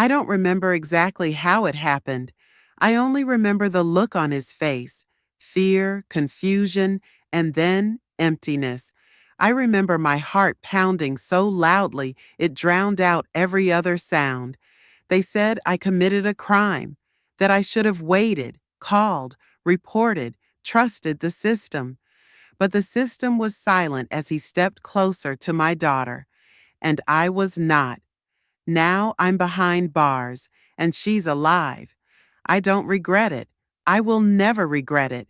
I don't remember exactly how it happened. I only remember the look on his face, fear, confusion, and then emptiness. I remember my heart pounding so loudly it drowned out every other sound. They said I committed a crime, that I should have waited, called, reported, trusted the system. But the system was silent as he stepped closer to my daughter, and I was not. Now I'm behind bars, and she's alive. I don't regret it. I will never regret it.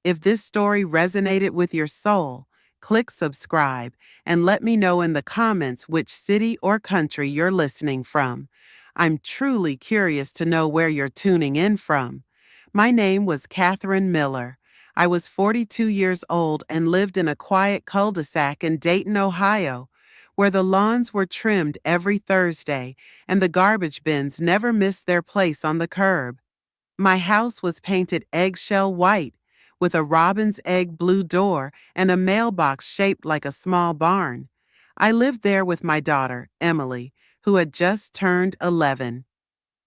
If this story resonated with your soul, click subscribe and let me know in the comments which city or country you're listening from. I'm truly curious to know where you're tuning in from. My name was Catherine Miller. I was 42 years old and lived in a quiet cul-de-sac in Dayton, Ohio, where the lawns were trimmed every Thursday and the garbage bins never missed their place on the curb. My house was painted eggshell white, with a robin's egg blue door and a mailbox shaped like a small barn. I lived there with my daughter, Emily, who had just turned 11.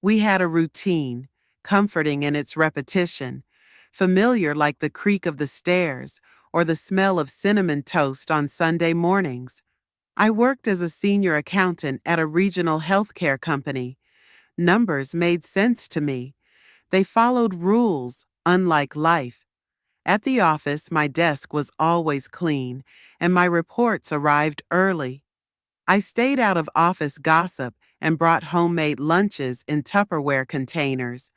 We had a routine, comforting in its repetition, familiar like the creak of the stairs or the smell of cinnamon toast on Sunday mornings. I worked as a senior accountant at a regional healthcare company. Numbers made sense to me. They followed rules, unlike life. At the office, my desk was always clean, and my reports arrived early. I stayed out of office gossip and brought homemade lunches in Tupperware containers.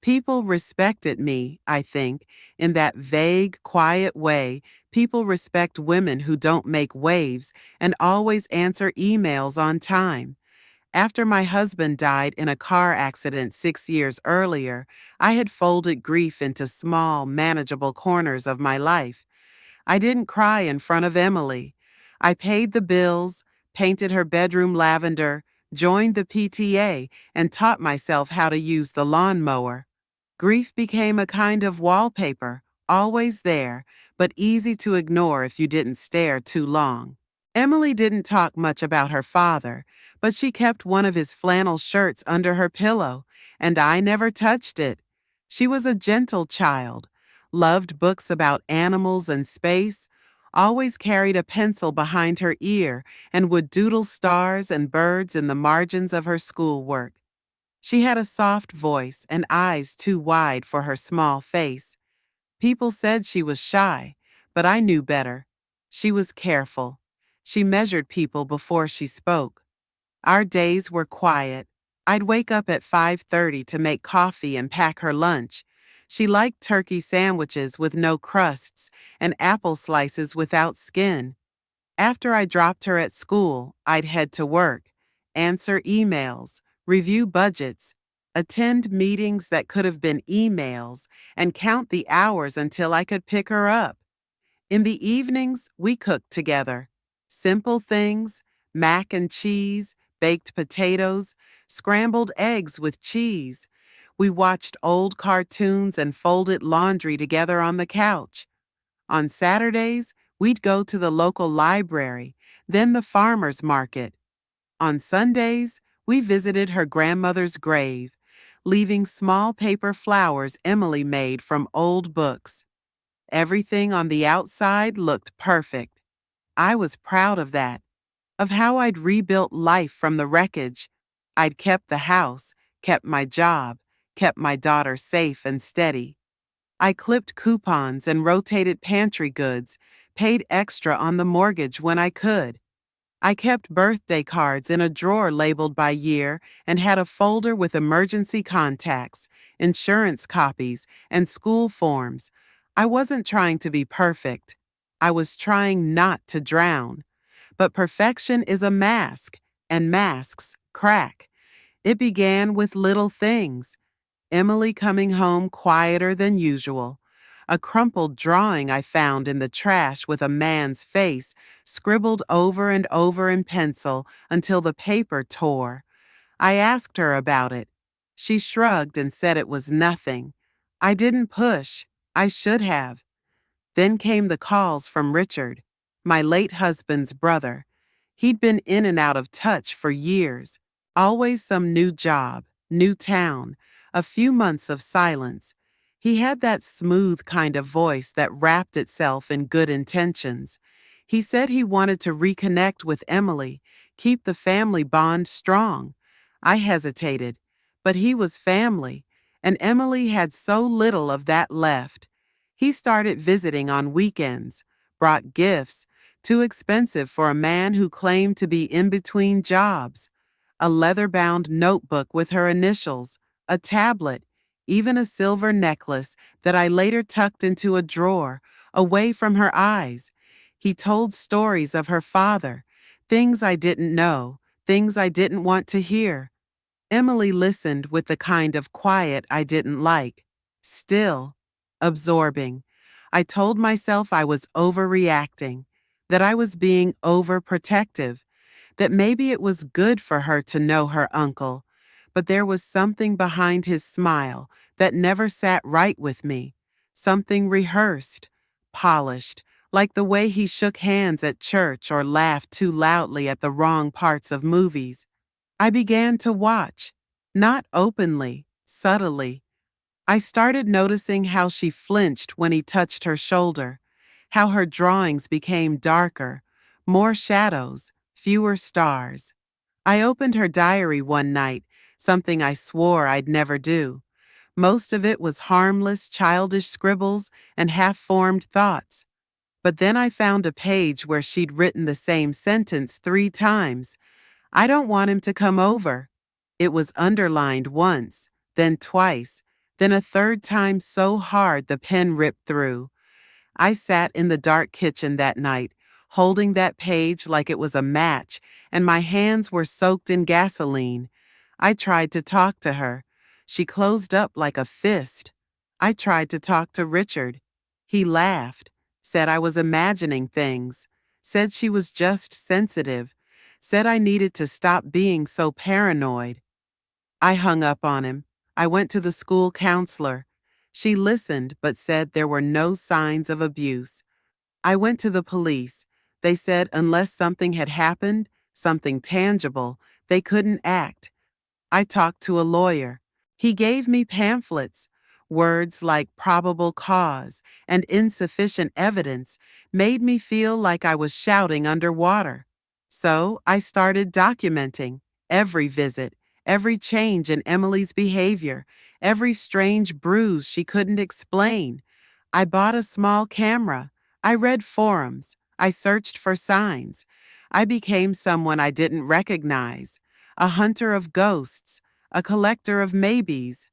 People respected me, I think, in that vague, quiet way people respect women who don't make waves and always answer emails on time. After my husband died in a car accident 6 years earlier, I had folded grief into small, manageable corners of my life. I didn't cry in front of Emily. I paid the bills, painted her bedroom lavender, joined the PTA, and taught myself how to use the lawnmower. Grief became a kind of wallpaper, always there, but easy to ignore if you didn't stare too long. Emily didn't talk much about her father, but she kept one of his flannel shirts under her pillow, and I never touched it. She was a gentle child, loved books about animals and space, always carried a pencil behind her ear, and would doodle stars and birds in the margins of her schoolwork. She had a soft voice and eyes too wide for her small face. People said she was shy, but I knew better. She was careful. She measured people before she spoke. Our days were quiet. I'd wake up at 5:30 to make coffee and pack her lunch. She liked turkey sandwiches with no crusts and apple slices without skin. After I dropped her at school, I'd head to work, answer emails, review budgets, attend meetings that could have been emails, and count the hours until I could pick her up. In the evenings, we cooked together. Simple things, mac and cheese, baked potatoes, scrambled eggs with cheese. We watched old cartoons and folded laundry together on the couch. On Saturdays, we'd go to the local library, then the farmer's market. On Sundays, we visited her grandmother's grave, leaving small paper flowers Emily made from old books. Everything on the outside looked perfect. I was proud of that, of how I'd rebuilt life from the wreckage. I'd kept the house, kept my job, kept my daughter safe and steady. I clipped coupons and rotated pantry goods, paid extra on the mortgage when I could. I kept birthday cards in a drawer labeled by year and had a folder with emergency contacts, insurance copies, and school forms. I wasn't trying to be perfect. I was trying not to drown. But perfection is a mask, and masks crack. It began with little things. Emily coming home quieter than usual. A crumpled drawing I found in the trash with a man's face scribbled over and over in pencil until the paper tore. I asked her about it. She shrugged and said it was nothing. I didn't push. I should have. Then came the calls from Richard, my late husband's brother. He'd been in and out of touch for years. Always some new job, new town, a few months of silence. He had that smooth kind of voice that wrapped itself in good intentions. He said he wanted to reconnect with Emily, keep the family bond strong. I hesitated, but he was family, and Emily had so little of that left. He started visiting on weekends, brought gifts, too expensive for a man who claimed to be in between jobs. A leather-bound notebook with her initials, a tablet, even a silver necklace that I later tucked into a drawer, away from her eyes. He told stories of her father, things I didn't know, things I didn't want to hear. Emily listened with the kind of quiet I didn't like. Still, absorbing. I told myself I was overreacting, that I was being overprotective, that maybe it was good for her to know her uncle, but there was something behind his smile that never sat right with me, something rehearsed, polished, like the way he shook hands at church or laughed too loudly at the wrong parts of movies. I began to watch, not openly, subtly. I started noticing how she flinched when he touched her shoulder, how her drawings became darker, more shadows, fewer stars. I opened her diary one night, something I swore I'd never do. Most of it was harmless, childish scribbles and half-formed thoughts. But then I found a page where she'd written the same sentence 3 times. I don't want him to come over. It was underlined once, then twice, then a third time so hard the pen ripped through. I sat in the dark kitchen that night, holding that page like it was a match, and my hands were soaked in gasoline. I tried to talk to her. She closed up like a fist. I tried to talk to Richard. He laughed, said I was imagining things, said she was just sensitive, said I needed to stop being so paranoid. I hung up on him. I went to the school counselor. She listened but said there were no signs of abuse. I went to the police. They said unless something had happened, something tangible, they couldn't act. I talked to a lawyer. He gave me pamphlets. Words like probable cause and insufficient evidence made me feel like I was shouting underwater. So I started documenting every visit, every change in Emily's behavior, every strange bruise she couldn't explain. I bought a small camera. I read forums. I searched for signs. I became someone I didn't recognize, a hunter of ghosts, a collector of maybes.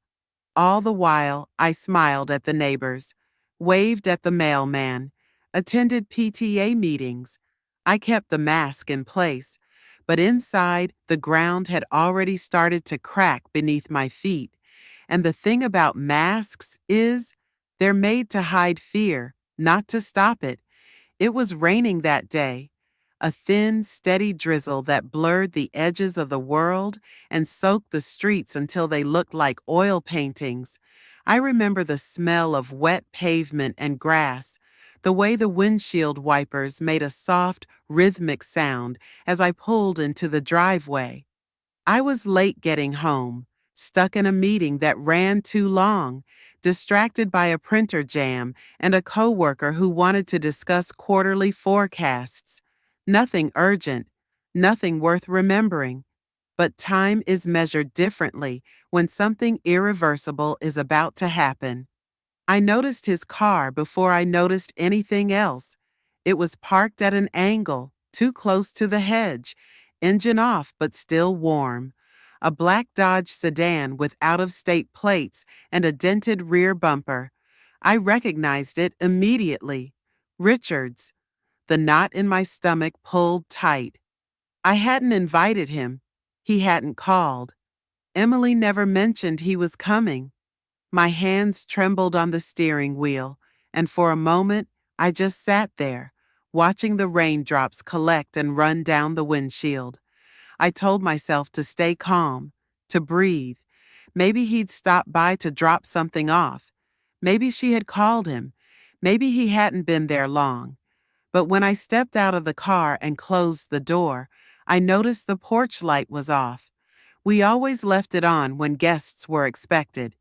All the while, I smiled at the neighbors, waved at the mailman, attended PTA meetings. I kept the mask in place, but inside, the ground had already started to crack beneath my feet. And the thing about masks is, they're made to hide fear, not to stop it. It was raining that day, a thin, steady drizzle that blurred the edges of the world and soaked the streets until they looked like oil paintings. I remember the smell of wet pavement and grass, the way the windshield wipers made a soft, rhythmic sound as I pulled into the driveway. I was late getting home, stuck in a meeting that ran too long, distracted by a printer jam and a coworker who wanted to discuss quarterly forecasts. Nothing urgent, nothing worth remembering. But time is measured differently when something irreversible is about to happen. I noticed his car before I noticed anything else. It was parked at an angle, too close to the hedge, engine off but still warm. A black Dodge sedan with out-of-state plates and a dented rear bumper. I recognized it immediately. Richard's. The knot in my stomach pulled tight. I hadn't invited him. He hadn't called. Emily never mentioned he was coming. My hands trembled on the steering wheel, and for a moment, I just sat there, watching the raindrops collect and run down the windshield. I told myself to stay calm, to breathe. Maybe he'd stop by to drop something off. Maybe she had called him. Maybe he hadn't been there long. But when I stepped out of the car and closed the door, I noticed the porch light was off. We always left it on when guests were expected.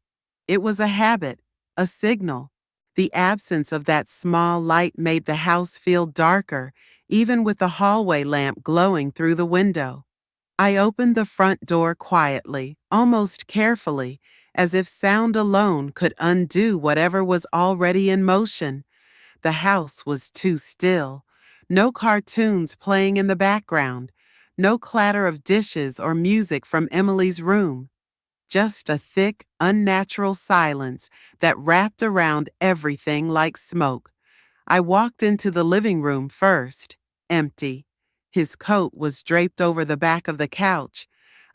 It was a habit, a signal. The absence of that small light made the house feel darker, even with the hallway lamp glowing through the window. I opened the front door quietly, almost carefully, as if sound alone could undo whatever was already in motion. The house was too still. No cartoons playing in the background. No clatter of dishes or music from Emily's room. Just a thick, unnatural silence that wrapped around everything like smoke. I walked into the living room first, empty. His coat was draped over the back of the couch.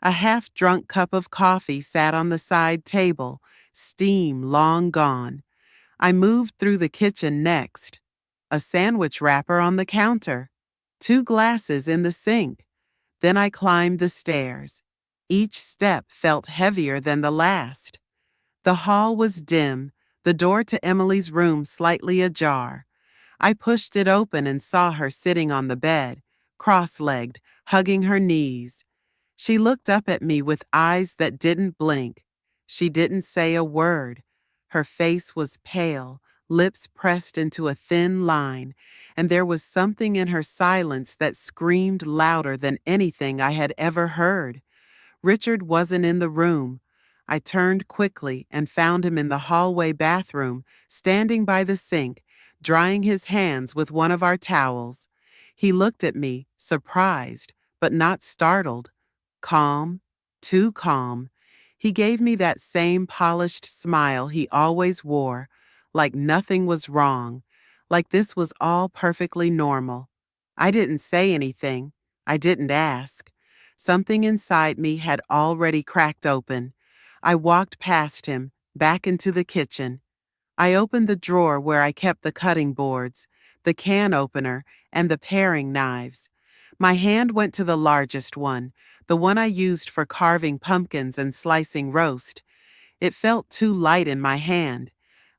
A half-drunk cup of coffee sat on the side table, steam long gone. I moved through the kitchen next. A sandwich wrapper on the counter. 2 glasses in the sink. Then I climbed the stairs. Each step felt heavier than the last. The hall was dim, the door to Emily's room slightly ajar. I pushed it open and saw her sitting on the bed, cross-legged, hugging her knees. She looked up at me with eyes that didn't blink. She didn't say a word. Her face was pale, lips pressed into a thin line, and there was something in her silence that screamed louder than anything I had ever heard. Richard wasn't in the room. I turned quickly and found him in the hallway bathroom, standing by the sink, drying his hands with one of our towels. He looked at me, surprised, but not startled. Calm, too calm. He gave me that same polished smile he always wore, like nothing was wrong, like this was all perfectly normal. I didn't say anything. I didn't ask. Something inside me had already cracked open. I walked past him, back into the kitchen. I opened the drawer where I kept the cutting boards, the can opener, and the paring knives. My hand went to the largest one, the one I used for carving pumpkins and slicing roast. It felt too light in my hand.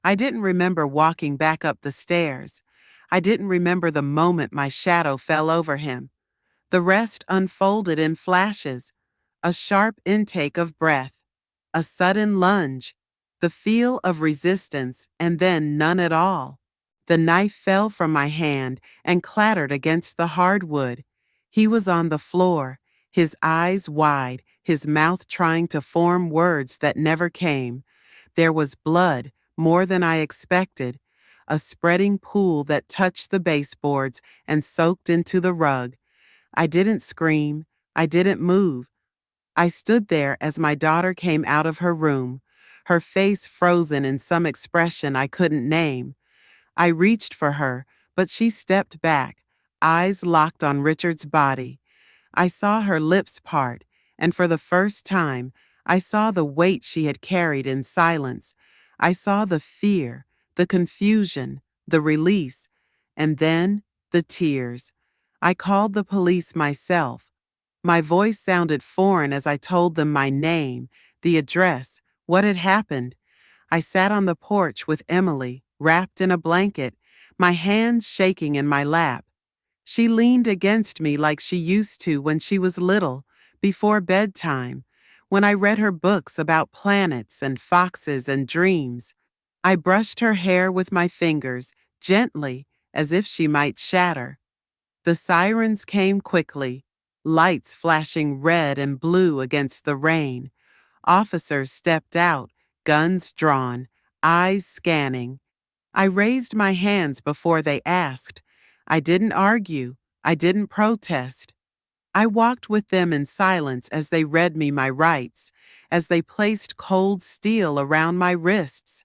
I didn't remember walking back up the stairs. I didn't remember the moment my shadow fell over him. The rest unfolded in flashes. A sharp intake of breath, a sudden lunge, the feel of resistance, and then none at all. The knife fell from my hand and clattered against the hardwood. He was on the floor, his eyes wide, his mouth trying to form words that never came. There was blood, more than I expected, a spreading pool that touched the baseboards and soaked into the rug. I didn't scream. I didn't move. I stood there as my daughter came out of her room, her face frozen in some expression I couldn't name. I reached for her, but she stepped back, eyes locked on Richard's body. I saw her lips part, and for the first time, I saw the weight she had carried in silence. I saw the fear, the confusion, the release, and then the tears. I called the police myself. My voice sounded foreign as I told them my name, the address, what had happened. I sat on the porch with Emily, wrapped in a blanket, my hands shaking in my lap. She leaned against me like she used to when she was little, before bedtime, when I read her books about planets and foxes and dreams. I brushed her hair with my fingers, gently, as if she might shatter. The sirens came quickly, lights flashing red and blue against the rain. Officers stepped out, guns drawn, eyes scanning. I raised my hands before they asked. I didn't argue. I didn't protest. I walked with them in silence as they read me my rights, as they placed cold steel around my wrists.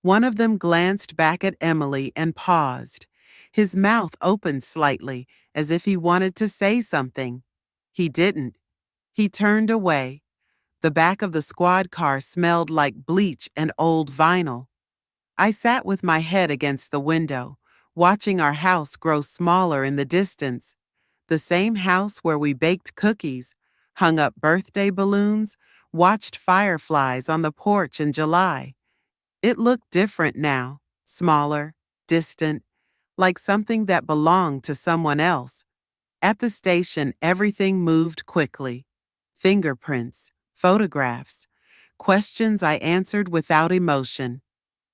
One of them glanced back at Emily and paused. His mouth opened slightly, as if he wanted to say something. He didn't. He turned away. The back of the squad car smelled like bleach and old vinyl. I sat with my head against the window, watching our house grow smaller in the distance. The same house where we baked cookies, hung up birthday balloons, watched fireflies on the porch in July. It looked different now, smaller, distant, like something that belonged to someone else. At the station, everything moved quickly. Fingerprints, photographs, questions I answered without emotion.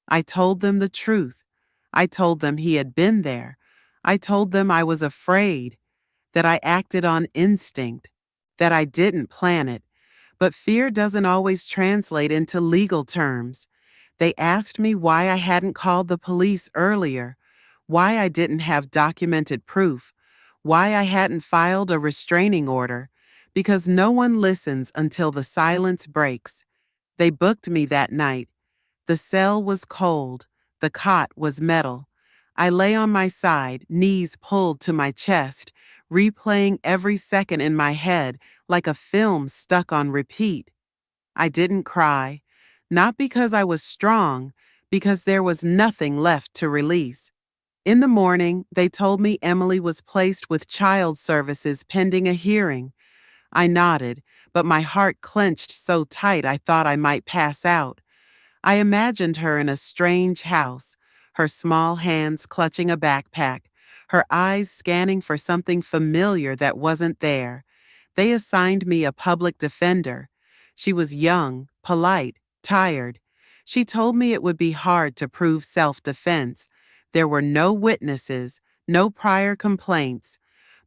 I told them the truth. I told them he had been there. I told them I was afraid, that I acted on instinct, that I didn't plan it. But fear doesn't always translate into legal terms. They asked me why I hadn't called the police earlier, why I didn't have documented proof, why I hadn't filed a restraining order, because no one listens until the silence breaks. They booked me that night. The cell was cold. The cot was metal. I lay on my side, knees pulled to my chest, replaying every second in my head like a film stuck on repeat. I didn't cry, not because I was strong, because there was nothing left to release. In the morning, they told me Emily was placed with child services pending a hearing. I nodded, but my heart clenched so tight I thought I might pass out. I imagined her in a strange house, her small hands clutching a backpack, her eyes scanning for something familiar that wasn't there. They assigned me a public defender. She was young, polite, tired. She told me it would be hard to prove self-defense. There were no witnesses, no prior complaints.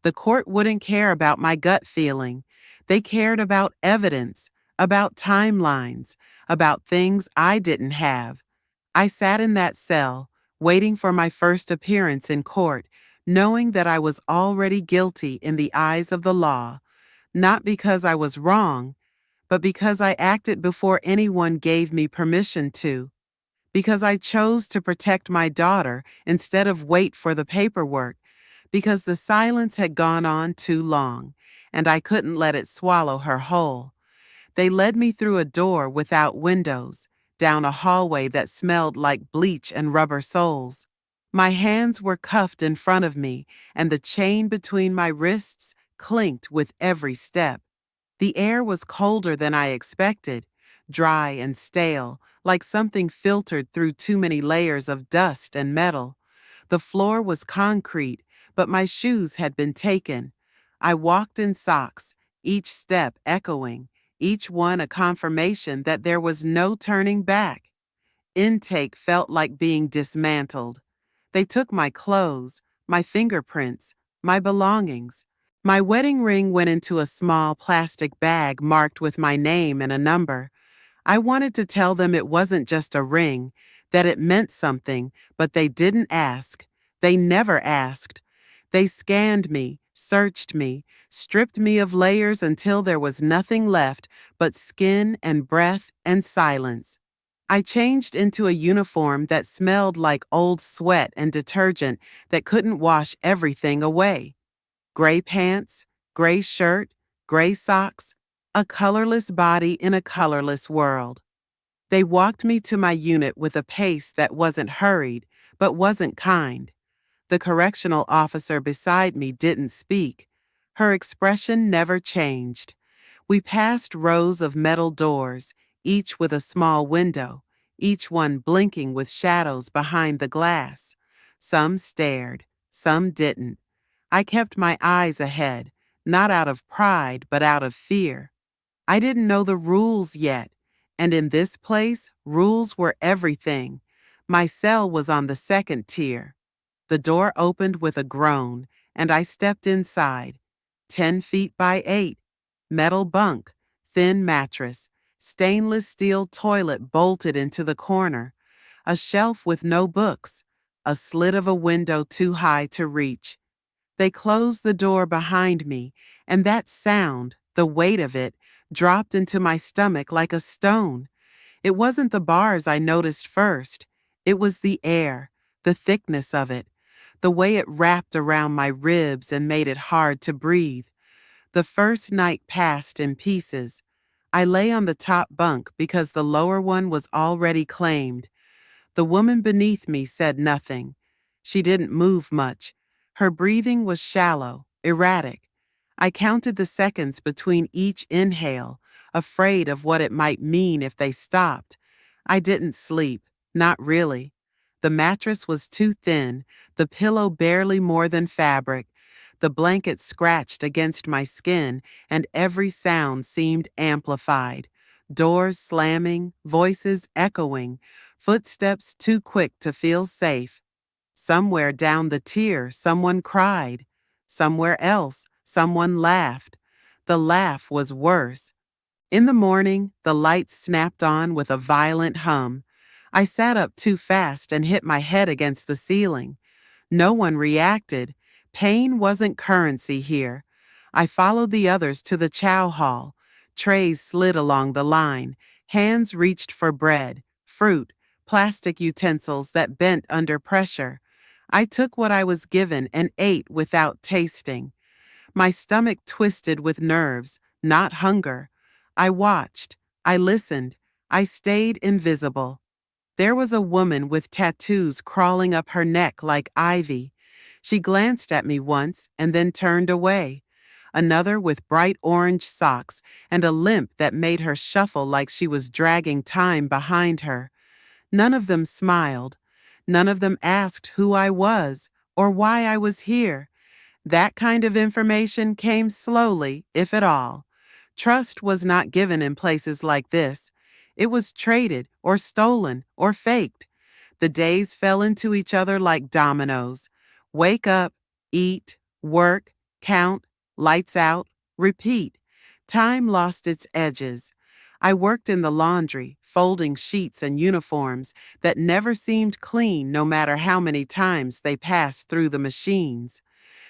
The court wouldn't care about my gut feeling. They cared about evidence, about timelines, about things I didn't have. I sat in that cell, waiting for my first appearance in court, knowing that I was already guilty in the eyes of the law, not because I was wrong, but because I acted before anyone gave me permission to, because I chose to protect my daughter instead of wait for the paperwork, because the silence had gone on too long, and I couldn't let it swallow her whole. They led me through a door without windows, down a hallway that smelled like bleach and rubber soles. My hands were cuffed in front of me, and the chain between my wrists clinked with every step. The air was colder than I expected, dry and stale, like something filtered through too many layers of dust and metal. The floor was concrete, but my shoes had been taken. I walked in socks, each step echoing, each one a confirmation that there was no turning back. Intake felt like being dismantled. They took my clothes, my fingerprints, my belongings. My wedding ring went into a small plastic bag marked with my name and a number. I wanted to tell them it wasn't just a ring, that it meant something, but they didn't ask. They never asked. They scanned me, searched me, stripped me of layers until there was nothing left but skin and breath and silence. I changed into a uniform that smelled like old sweat and detergent that couldn't wash everything away. Gray pants, gray shirt, gray socks, a colorless body in a colorless world. They walked me to my unit with a pace that wasn't hurried, but wasn't kind. The correctional officer beside me didn't speak. Her expression never changed. We passed rows of metal doors, each with a small window, each one blinking with shadows behind the glass. Some stared, some didn't. I kept my eyes ahead, not out of pride, but out of fear. I didn't know the rules yet, and in this place, rules were everything. My cell was on the second tier. The door opened with a groan, and I stepped inside. 10 feet by 8, metal bunk, thin mattress, stainless steel toilet bolted into the corner, a shelf with no books, a slit of a window too high to reach. They closed the door behind me, and that sound, the weight of it, dropped into my stomach like a stone. It wasn't the bars I noticed first. It was the air, the thickness of it, the way it wrapped around my ribs and made it hard to breathe. The first night passed in pieces. I lay on the top bunk because the lower one was already claimed. The woman beneath me said nothing. She didn't move much. Her breathing was shallow, erratic. I counted the seconds between each inhale, afraid of what it might mean if they stopped. I didn't sleep, not really. The mattress was too thin, the pillow barely more than fabric. The blanket scratched against my skin, and every sound seemed amplified. Doors slamming, voices echoing, footsteps too quick to feel safe. Somewhere down the tier, someone cried. Somewhere else, someone laughed. The laugh was worse. In the morning, the lights snapped on with a violent hum. I sat up too fast and hit my head against the ceiling. No one reacted. Pain wasn't currency here. I followed the others to the chow hall. Trays slid along the line. Hands reached for bread, fruit, plastic utensils that bent under pressure. I took what I was given and ate without tasting. My stomach twisted with nerves, not hunger. I watched. I listened. I stayed invisible. There was a woman with tattoos crawling up her neck like ivy. She glanced at me once and then turned away. Another with bright orange socks and a limp that made her shuffle like she was dragging time behind her. None of them smiled. None of them asked who I was or why I was here. That kind of information came slowly, if at all. Trust was not given in places like this. It was traded or stolen or faked. The days fell into each other like dominoes. Wake up, eat, work, count, lights out, repeat. Time lost its edges. I worked in the laundry, folding sheets and uniforms that never seemed clean no matter how many times they passed through the machines.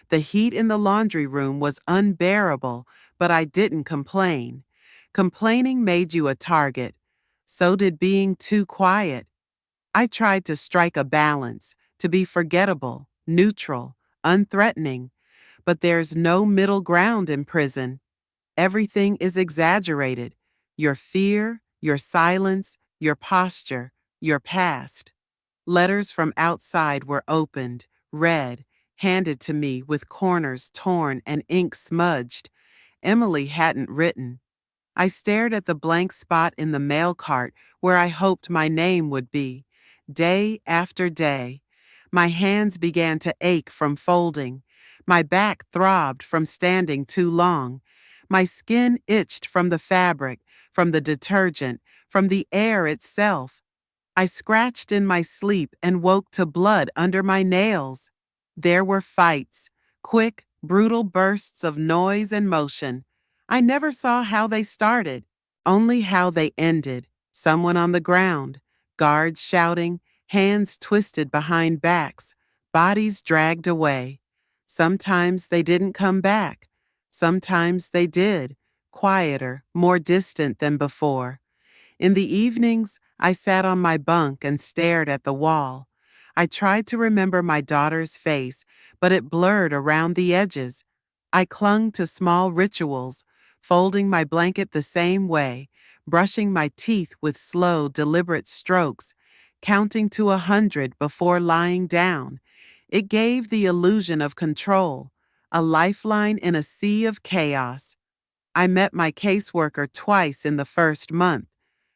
The heat in the laundry room was unbearable, but I didn't complain. Complaining made you a target. So did being too quiet. I tried to strike a balance, to be forgettable, neutral, unthreatening. But there's no middle ground in prison. Everything is exaggerated. Your fear, your silence, your posture, your past. Letters from outside were opened, read, handed to me with corners torn and ink smudged. Emily hadn't written. I stared at the blank spot in the mail cart where I hoped my name would be. Day after day. My hands began to ache from folding. My back throbbed from standing too long. My skin itched from the fabric, from the detergent, from the air itself. I scratched in my sleep and woke to blood under my nails. There were fights, quick, brutal bursts of noise and motion. I never saw how they started, only how they ended. Someone on the ground, guards shouting, hands twisted behind backs, bodies dragged away. Sometimes they didn't come back. Sometimes they did, quieter, more distant than before. In the evenings, I sat on my bunk and stared at the wall. I tried to remember my daughter's face, but it blurred around the edges. I clung to small rituals, folding my blanket the same way, brushing my teeth with slow, deliberate strokes, counting to 100 before lying down. It gave the illusion of control, a lifeline in a sea of chaos. I met my caseworker twice in the first month.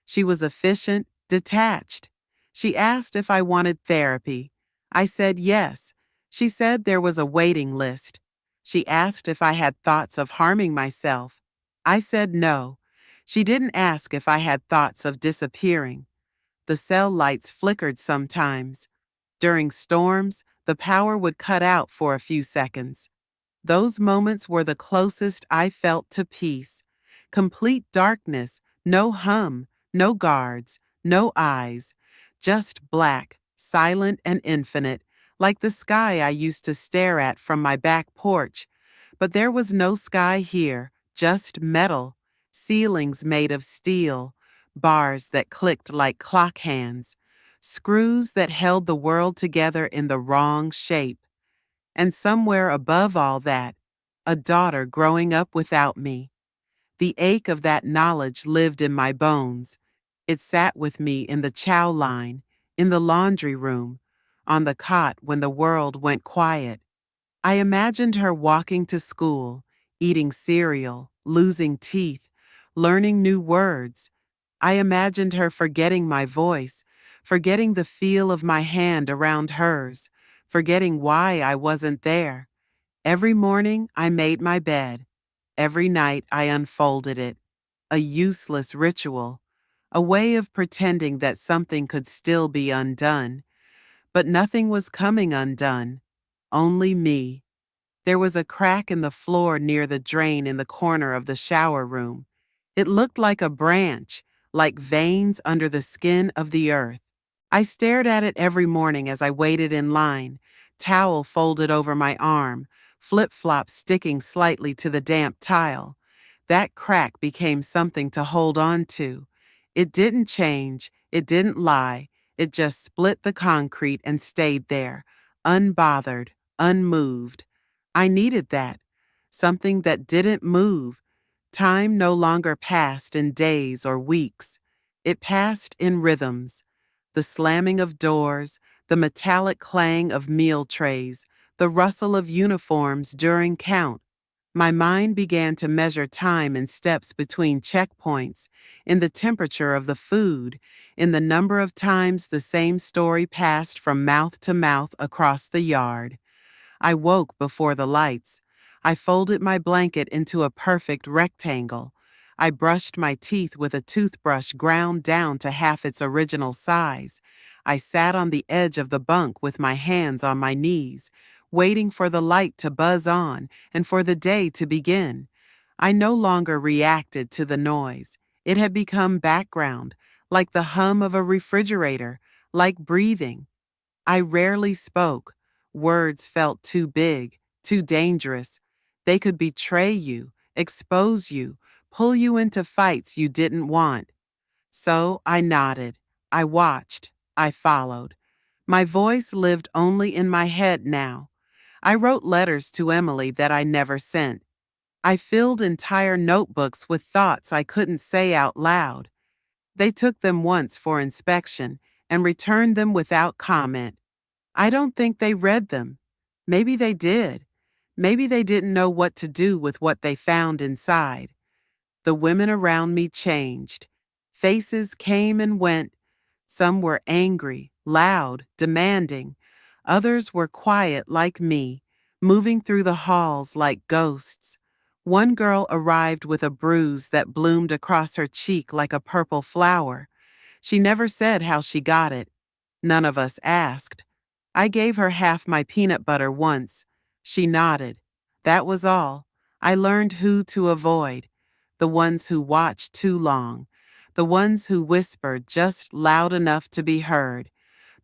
She was efficient, detached. She asked if I wanted therapy. I said yes. She said there was a waiting list. She asked if I had thoughts of harming myself. I said no. She didn't ask if I had thoughts of disappearing. The cell lights flickered sometimes. During storms, the power would cut out for a few seconds. Those moments were the closest I felt to peace. Complete darkness, no hum, no guards, no eyes. Just black, silent and infinite, like the sky I used to stare at from my back porch. But there was no sky here, just metal, ceilings made of steel, bars that clicked like clock hands, screws that held the world together in the wrong shape. And somewhere above all that, a daughter growing up without me. The ache of that knowledge lived in my bones. It sat with me in the chow line, in the laundry room, on the cot when the world went quiet. I imagined her walking to school, eating cereal, losing teeth, learning new words. I imagined her forgetting my voice, forgetting the feel of my hand around hers, forgetting why I wasn't there. Every morning I made my bed. Every night I unfolded it. A useless ritual, a way of pretending that something could still be undone. But nothing was coming undone. Only me. There was a crack in the floor near the drain in the corner of the shower room. It looked like a branch, like veins under the skin of the earth. I stared at it every morning as I waited in line, towel folded over my arm, flip-flops sticking slightly to the damp tile. That crack became something to hold on to. It didn't change, it didn't lie, it just split the concrete and stayed there, unbothered, unmoved. I needed that, something that didn't move. Time no longer passed in days or weeks. It passed in rhythms. The slamming of doors, the metallic clang of meal trays, the rustle of uniforms during count. My mind began to measure time in steps between checkpoints, in the temperature of the food, in the number of times the same story passed from mouth to mouth across the yard. I woke before the lights. I folded my blanket into a perfect rectangle. I brushed my teeth with a toothbrush ground down to half its original size. I sat on the edge of the bunk with my hands on my knees, waiting for the light to buzz on and for the day to begin. I no longer reacted to the noise. It had become background, like the hum of a refrigerator, like breathing. I rarely spoke. Words felt too big, too dangerous. They could betray you, expose you, pull you into fights you didn't want. So I nodded. I watched. I followed. My voice lived only in my head now. I wrote letters to Emily that I never sent. I filled entire notebooks with thoughts I couldn't say out loud. They took them once for inspection and returned them without comment. I don't think they read them. Maybe they did. Maybe they didn't know what to do with what they found inside. The women around me changed. Faces came and went. Some were angry, loud, demanding. Others were quiet like me, moving through the halls like ghosts. One girl arrived with a bruise that bloomed across her cheek like a purple flower. She never said how she got it. None of us asked. I gave her half my peanut butter once. She nodded. That was all. I learned who to avoid. The ones who watched too long. The ones who whispered just loud enough to be heard.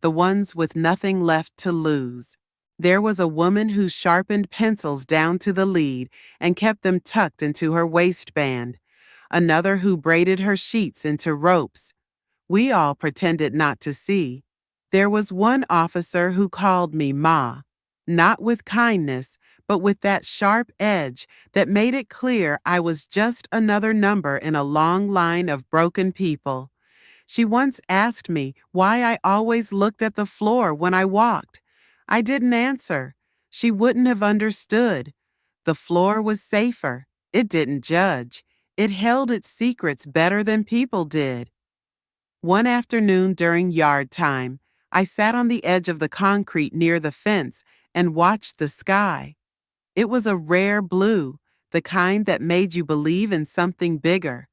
The ones with nothing left to lose. There was a woman who sharpened pencils down to the lead and kept them tucked into her waistband. Another who braided her sheets into ropes. We all pretended not to see. There was one officer who called me Ma, not with kindness, but with that sharp edge that made it clear I was just another number in a long line of broken people. She once asked me why I always looked at the floor when I walked. I didn't answer. She wouldn't have understood. The floor was safer. It didn't judge. It held its secrets better than people did. One afternoon during yard time, I sat on the edge of the concrete near the fence and watched the sky. It was a rare blue, the kind that made you believe in something bigger.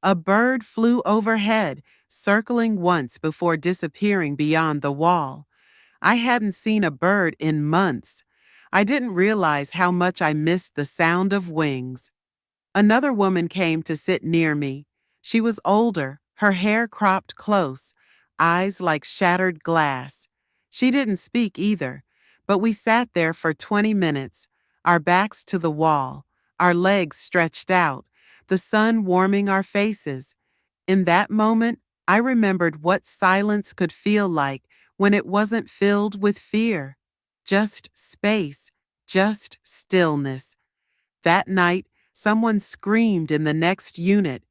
A bird flew overhead, circling once before disappearing beyond the wall. I hadn't seen a bird in months. I didn't realize how much I missed the sound of wings. Another woman came to sit near me. She was older, her hair cropped close, eyes like shattered glass. She didn't speak either, but we sat there for 20 minutes, our backs to the wall, our legs stretched out, the sun warming our faces. In that moment, I remembered what silence could feel like when it wasn't filled with fear. Just space, just stillness. That night, someone screamed in the next unit,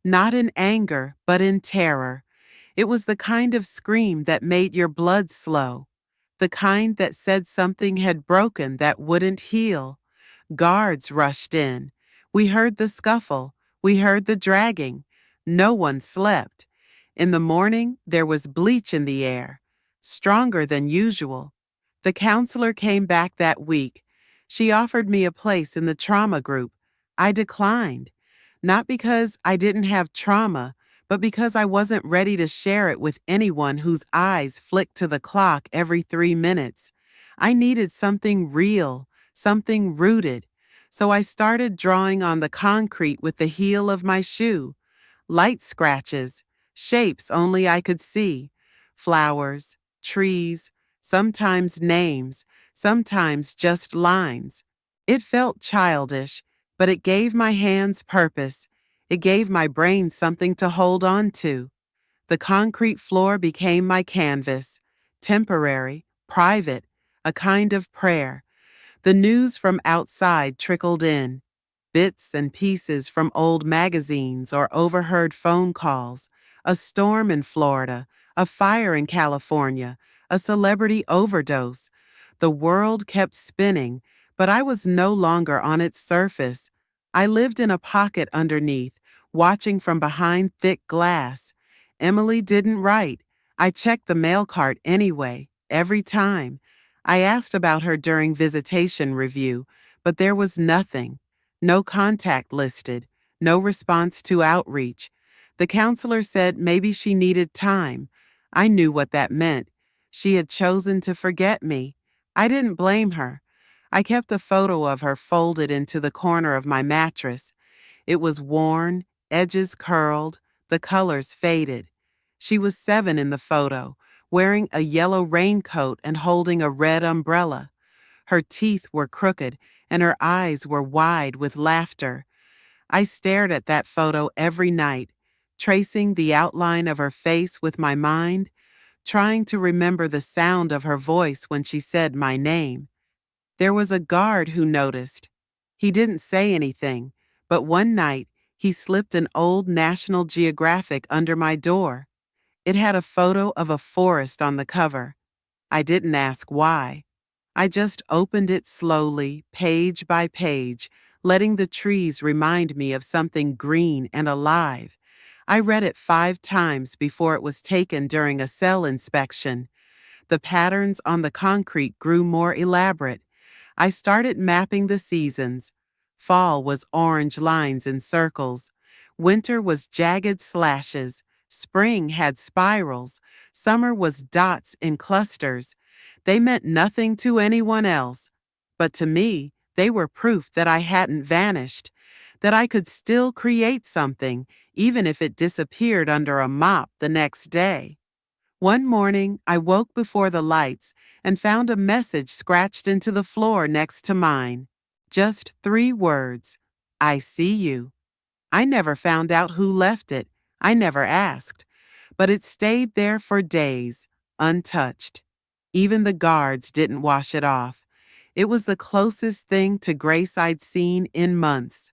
not in anger, but in terror. It was the kind of scream that made your blood slow, the kind that said something had broken that wouldn't heal. Guards rushed in. We heard the scuffle. We heard the dragging. No one slept. In the morning, there was bleach in the air, stronger than usual. The counselor came back that week. She offered me a place in the trauma group. I declined, not because I didn't have trauma, but because I wasn't ready to share it with anyone whose eyes flicked to the clock every 3 minutes. I needed something real, something rooted. So I started drawing on the concrete with the heel of my shoe. Light scratches, shapes only I could see, flowers, trees, sometimes names, sometimes just lines. It felt childish, but it gave my hands purpose. It gave my brain something to hold on to. The concrete floor became my canvas, temporary, private, a kind of prayer. The news from outside trickled in, bits and pieces from old magazines or overheard phone calls, a storm in Florida, a fire in California, a celebrity overdose. The world kept spinning, but I was no longer on its surface. I lived in a pocket underneath, watching from behind thick glass. Emily didn't write. I checked the mail cart anyway, every time. I asked about her during visitation review, but there was nothing. No contact listed, no response to outreach. The counselor said maybe she needed time. I knew what that meant. She had chosen to forget me. I didn't blame her. I kept a photo of her folded into the corner of my mattress. It was worn, edges curled, the colors faded. She was 7 in the photo, wearing a yellow raincoat and holding a red umbrella. Her teeth were crooked and her eyes were wide with laughter. I stared at that photo every night, tracing the outline of her face with my mind, trying to remember the sound of her voice when she said my name. There was a guard who noticed. He didn't say anything, but one night he slipped an old National Geographic under my door. It had a photo of a forest on the cover. I didn't ask why. I just opened it slowly, page by page, letting the trees remind me of something green and alive. I read it 5 times before it was taken during a cell inspection. The patterns on the concrete grew more elaborate. I started mapping the seasons. Fall was orange lines and circles. Winter was jagged slashes. Spring had spirals. Summer was dots in clusters. They meant nothing to anyone else. But to me, they were proof that I hadn't vanished, that I could still create something, even if it disappeared under a mop the next day. One morning, I woke before the lights and found a message scratched into the floor next to mine. Just 3 words. I see you. I never found out who left it. I never asked. But it stayed there for days, untouched. Even the guards didn't wash it off. It was the closest thing to grace I'd seen in months.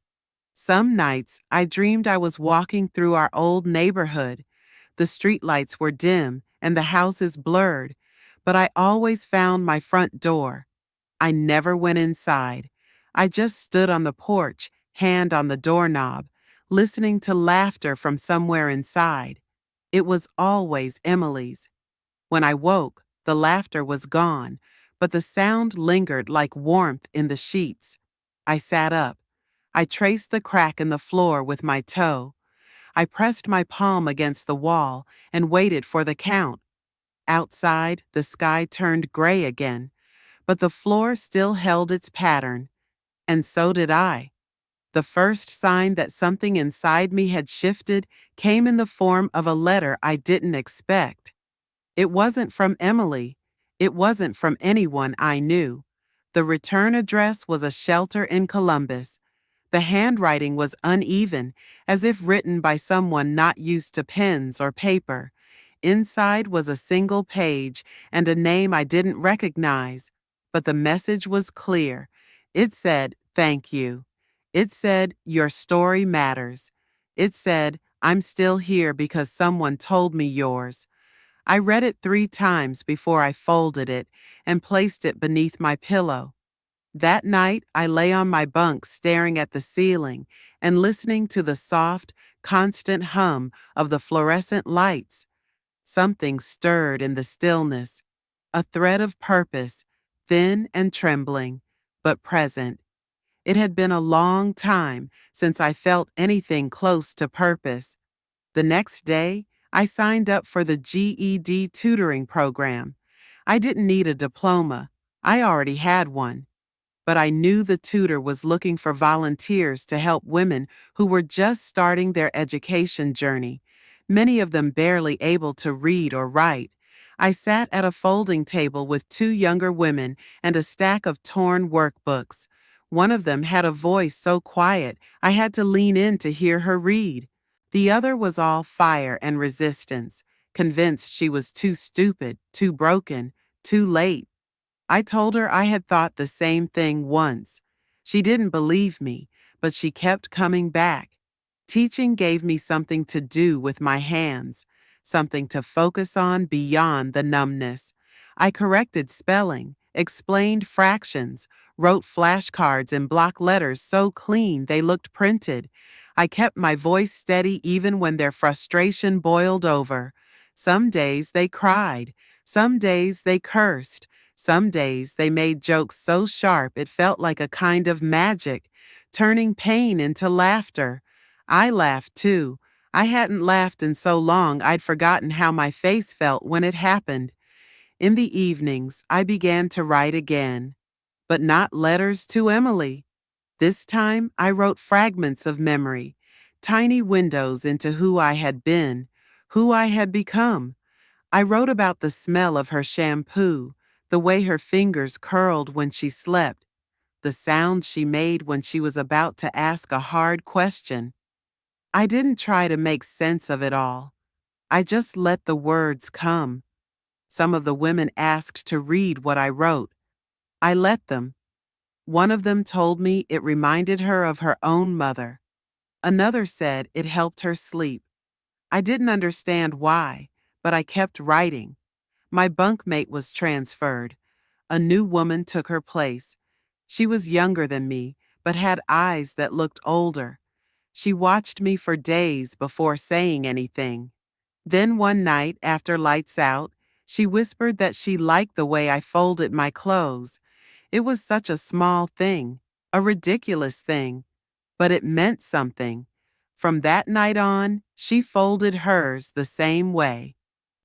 Some nights, I dreamed I was walking through our old neighborhood. The streetlights were dim and the houses blurred, but I always found my front door. I never went inside. I just stood on the porch, hand on the doorknob, listening to laughter from somewhere inside. It was always Emily's. When I woke, the laughter was gone, but the sound lingered like warmth in the sheets. I sat up. I traced the crack in the floor with my toe. I pressed my palm against the wall and waited for the count. Outside, the sky turned gray again, but the floor still held its pattern, and so did I. The first sign that something inside me had shifted came in the form of a letter I didn't expect. It wasn't from Emily. It wasn't from anyone I knew. The return address was a shelter in Columbus. The handwriting was uneven, as if written by someone not used to pens or paper. Inside was a single page and a name I didn't recognize, but the message was clear. It said, "Thank you." It said, "Your story matters." It said, "I'm still here because someone told me yours." I read it 3 times before I folded it and placed it beneath my pillow. That night, I lay on my bunk staring at the ceiling and listening to the soft, constant hum of the fluorescent lights. Something stirred in the stillness, a thread of purpose, thin and trembling, but present. It had been a long time since I felt anything close to purpose. The next day, I signed up for the GED tutoring program. I didn't need a diploma. I already had one. But I knew the tutor was looking for volunteers to help women who were just starting their education journey, many of them barely able to read or write. I sat at a folding table with two younger women and a stack of torn workbooks. One of them had a voice so quiet I had to lean in to hear her read. The other was all fire and resistance, convinced she was too stupid, too broken, too late. I told her I had thought the same thing once. She didn't believe me, but she kept coming back. Teaching gave me something to do with my hands, something to focus on beyond the numbness. I corrected spelling, explained fractions, wrote flashcards in block letters so clean they looked printed. I kept my voice steady even when their frustration boiled over. Some days they cried, some days they cursed. Some days they made jokes so sharp it felt like a kind of magic, turning pain into laughter. I laughed too. I hadn't laughed in so long I'd forgotten how my face felt when it happened. In the evenings, I began to write again, but not letters to Emily. This time, I wrote fragments of memory, tiny windows into who I had been, who I had become. I wrote about the smell of her shampoo, the way her fingers curled when she slept, the sound she made when she was about to ask a hard question. I didn't try to make sense of it all. I just let the words come. Some of the women asked to read what I wrote. I let them. One of them told me it reminded her of her own mother. Another said it helped her sleep. I didn't understand why, but I kept writing. My bunkmate was transferred. A new woman took her place. She was younger than me, but had eyes that looked older. She watched me for days before saying anything. Then one night, after lights out, she whispered that she liked the way I folded my clothes. It was such a small thing, a ridiculous thing, but it meant something. From that night on, she folded hers the same way.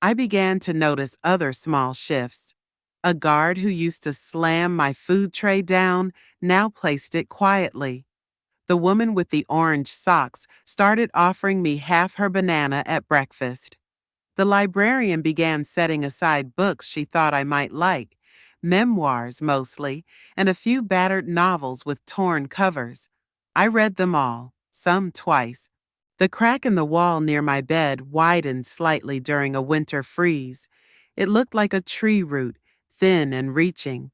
I began to notice other small shifts. A guard who used to slam my food tray down now placed it quietly. The woman with the orange socks started offering me half her banana at breakfast. The librarian began setting aside books she thought I might like, memoirs mostly, and a few battered novels with torn covers. I read them all, some twice. The crack in the wall near my bed widened slightly during a winter freeze. It looked like a tree root, thin and reaching.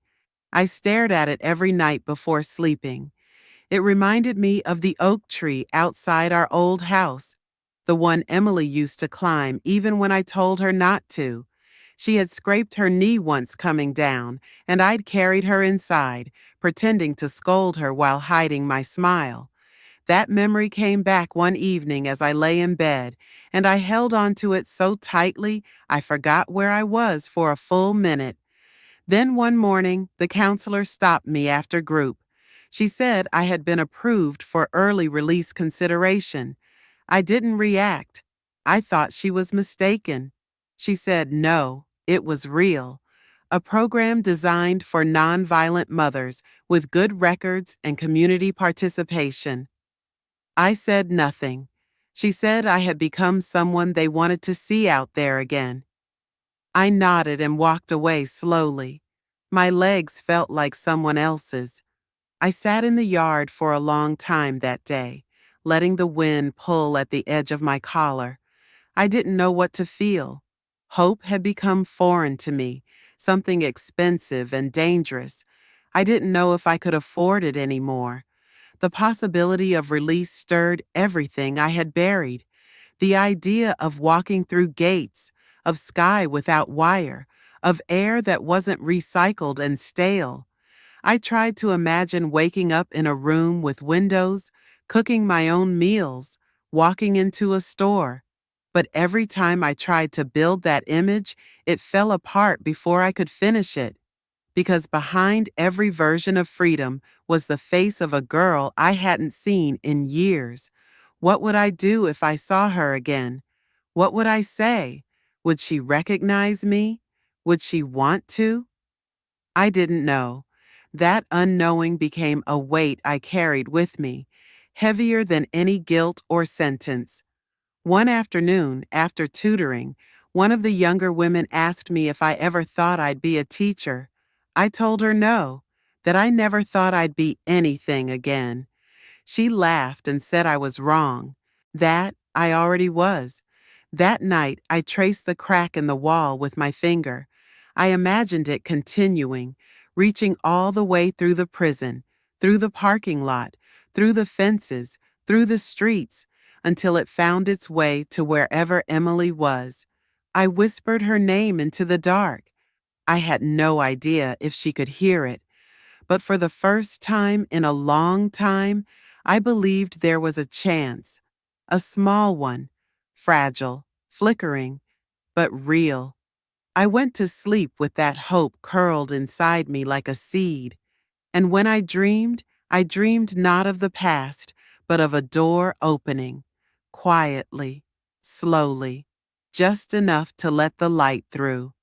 I stared at it every night before sleeping. It reminded me of the oak tree outside our old house, the one Emily used to climb even when I told her not to. She had scraped her knee once coming down, and I'd carried her inside, pretending to scold her while hiding my smile. That memory came back one evening as I lay in bed, and I held onto it so tightly I forgot where I was for a full minute. Then one morning, the counselor stopped me after group. She said I had been approved for early release consideration. I didn't react. I thought she was mistaken. She said no, it was real. A program designed for nonviolent mothers with good records and community participation. I said nothing. She said I had become someone they wanted to see out there again. I nodded and walked away slowly. My legs felt like someone else's. I sat in the yard for a long time that day, letting the wind pull at the edge of my collar. I didn't know what to feel. Hope had become foreign to me, something expensive and dangerous. I didn't know if I could afford it anymore. The possibility of release stirred everything I had buried. The idea of walking through gates, of sky without wire, of air that wasn't recycled and stale. I tried to imagine waking up in a room with windows, cooking my own meals, walking into a store. But every time I tried to build that image, it fell apart before I could finish it. because behind every version of freedom was the face of a girl I hadn't seen in years. What would I do if I saw her again? What would I say? Would she recognize me? Would she want to? I didn't know. That unknowing became a weight I carried with me, heavier than any guilt or sentence. One afternoon, after tutoring, one of the younger women asked me if I ever thought I'd be a teacher. I told her no, that I never thought I'd be anything again. She laughed and said I was wrong. That I already was. That night, I traced the crack in the wall with my finger. I imagined it continuing, reaching all the way through the prison, through the parking lot, through the fences, through the streets, until it found its way to wherever Emily was. I whispered her name into the dark. I had no idea if she could hear it, but for the first time in a long time, I believed there was a chance. A small one, fragile, flickering, but real. I went to sleep with that hope curled inside me like a seed. And when I dreamed not of the past, but of a door opening, quietly, slowly, just enough to let the light through.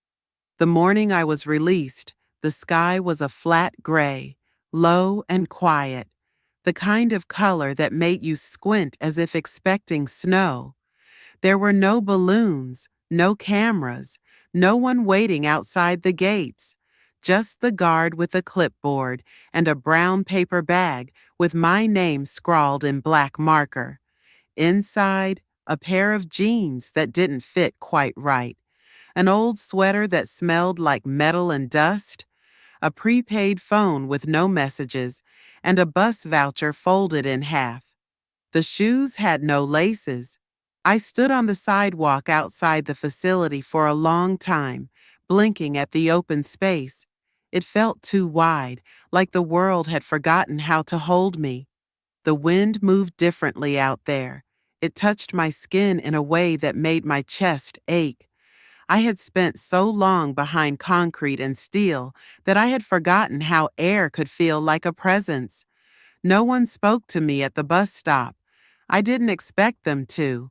The morning I was released, the sky was a flat gray, low and quiet, the kind of color that made you squint as if expecting snow. There were no balloons, no cameras, no one waiting outside the gates. Just the guard with a clipboard and a brown paper bag with my name scrawled in black marker. Inside, a pair of jeans that didn't fit quite right, an old sweater that smelled like metal and dust, a prepaid phone with no messages, and a bus voucher folded in half. The shoes had no laces. I stood on the sidewalk outside the facility for a long time, blinking at the open space. It felt too wide, like the world had forgotten how to hold me. The wind moved differently out there. It touched my skin in a way that made my chest ache. I had spent so long behind concrete and steel that I had forgotten how air could feel like a presence. No one spoke to me at the bus stop. I didn't expect them to.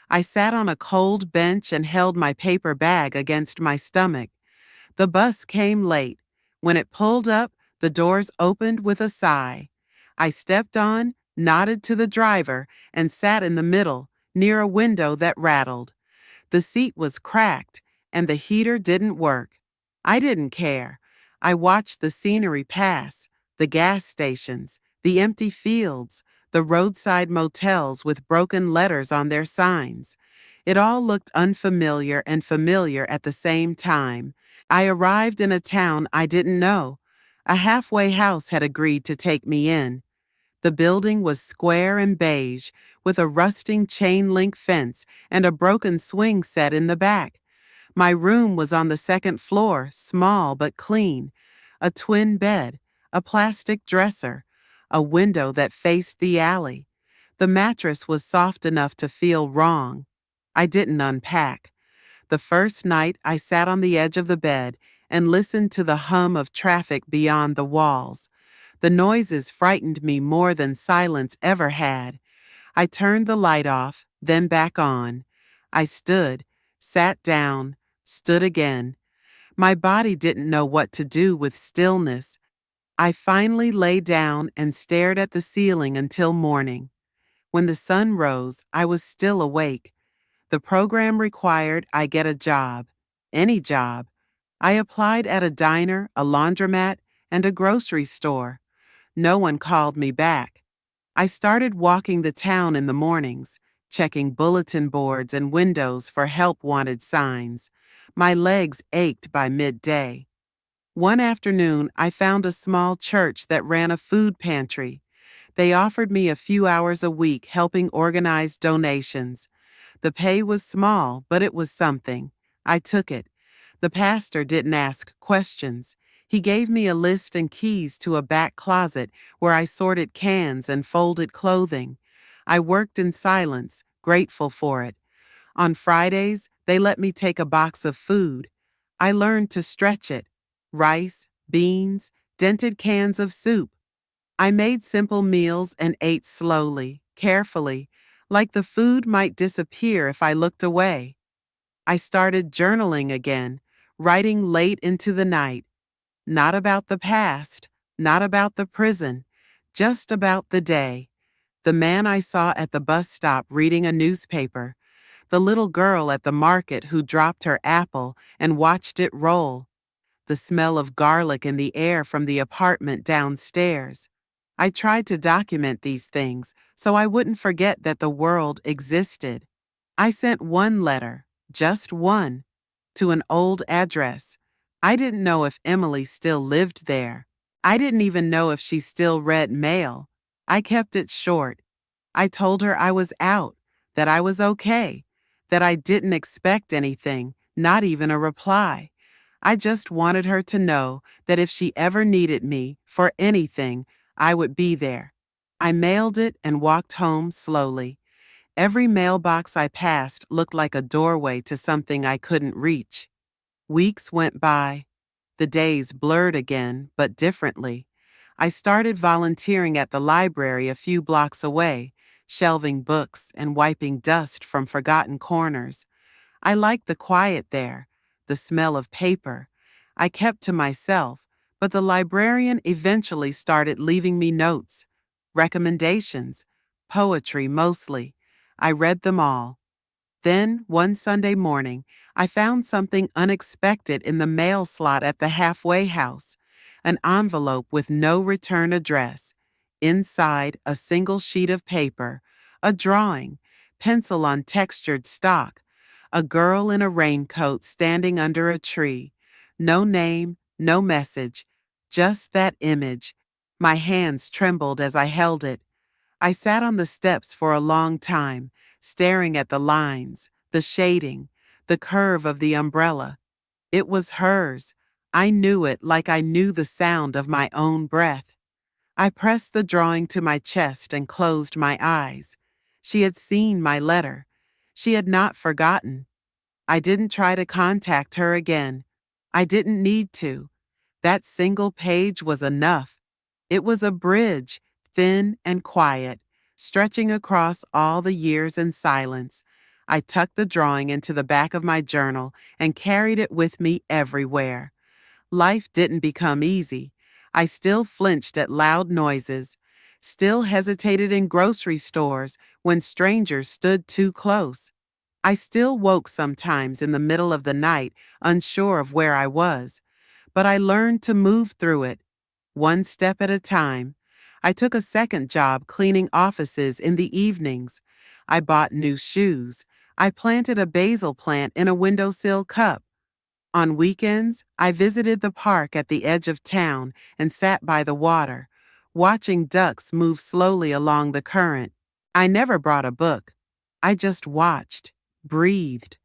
I sat on a cold bench and held my paper bag against my stomach. The bus came late. When it pulled up, the doors opened with a sigh. I stepped on, nodded to the driver, and sat in the middle, near a window that rattled. The seat was cracked, and the heater didn't work. I didn't care. I watched the scenery pass, the gas stations, the empty fields, the roadside motels with broken letters on their signs. It all looked unfamiliar and familiar at the same time. I arrived in a town I didn't know. A halfway house had agreed to take me in. The building was square and beige, with a rusting chain-link fence and a broken swing set in the back. My room was on the second floor, small but clean. A twin bed, a plastic dresser, a window that faced the alley. The mattress was soft enough to feel wrong. I didn't unpack. The first night I sat on the edge of the bed and listened to the hum of traffic beyond the walls. The noises frightened me more than silence ever had. I turned the light off, then back on. I stood, sat down, stood again. My body didn't know what to do with stillness. I finally lay down and stared at the ceiling until morning. When the sun rose, I was still awake. The program required I get a job, any job. I applied at a diner, a laundromat, and a grocery store. No one called me back. I started walking the town in the mornings, checking bulletin boards and windows for help-wanted signs. My legs ached by midday. One afternoon, I found a small church that ran a food pantry. They offered me a few hours a week helping organize donations. The pay was small, but it was something. I took it. The pastor didn't ask questions. He gave me a list and keys to a back closet where I sorted cans and folded clothing. I worked in silence, grateful for it. On Fridays, they let me take a box of food. I learned to stretch it. Rice, beans, dented cans of soup. I made simple meals and ate slowly, carefully, like the food might disappear if I looked away. I started journaling again, writing late into the night, not about the past, not about the prison, just about the day. The man I saw at the bus stop reading a newspaper, the little girl at the market who dropped her apple and watched it roll, the smell of garlic in the air from the apartment downstairs. I tried to document these things so I wouldn't forget that the world existed. I sent one letter, just one, to an old address. I didn't know if Emily still lived there. I didn't even know if she still read mail. I kept it short. I told her I was out, that I was okay, that I didn't expect anything, not even a reply. I just wanted her to know that if she ever needed me for anything, I would be there. I mailed it and walked home slowly. Every mailbox I passed looked like a doorway to something I couldn't reach. Weeks went by. The days blurred again, but differently. I started volunteering at the library a few blocks away, shelving books and wiping dust from forgotten corners. I liked the quiet there, the smell of paper. I kept to myself, but the librarian eventually started leaving me notes, recommendations, poetry mostly. I read them all. Then, one Sunday morning, I found something unexpected in the mail slot at the halfway house, an envelope with no return address. Inside, a single sheet of paper, a drawing, pencil on textured stock, a girl in a raincoat standing under a tree. No name, no message, just that image. My hands trembled as I held it. I sat on the steps for a long time, staring at the lines, the shading, the curve of the umbrella. It was hers. I knew it like I knew the sound of my own breath. I pressed the drawing to my chest and closed my eyes. She had seen my letter. She had not forgotten. I didn't try to contact her again. I didn't need to. That single page was enough. It was a bridge, thin and quiet, stretching across all the years in silence. I tucked the drawing into the back of my journal and carried it with me everywhere. Life didn't become easy. I still flinched at loud noises, still hesitated in grocery stores when strangers stood too close. I still woke sometimes in the middle of the night, unsure of where I was. But I learned to move through it, one step at a time. I took a second job cleaning offices in the evenings. I bought new shoes. I planted a basil plant in a windowsill cup. On weekends, I visited the park at the edge of town and sat by the water, watching ducks move slowly along the current. I never brought a book. I just watched, breathed.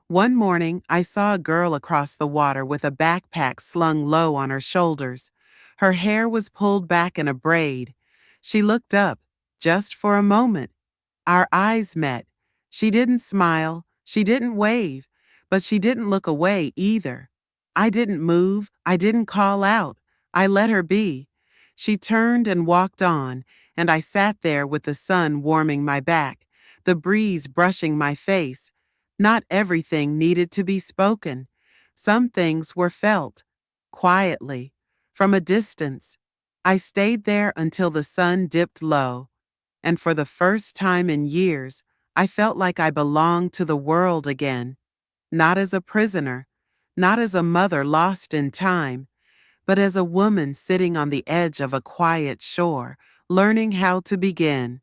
One morning, I saw a girl across the water with a backpack slung low on her shoulders. Her hair was pulled back in a braid. She looked up, just for a moment. Our eyes met. She didn't smile, she didn't wave, but she didn't look away either. I didn't move, I didn't call out. I let her be. She turned and walked on, and I sat there with the sun warming my back, the breeze brushing my face. Not everything needed to be spoken. Some things were felt, quietly, from a distance. I stayed there until the sun dipped low, and for the first time in years, I felt like I belonged to the world again, not as a prisoner, not as a mother lost in time, but as a woman sitting on the edge of a quiet shore, learning how to begin.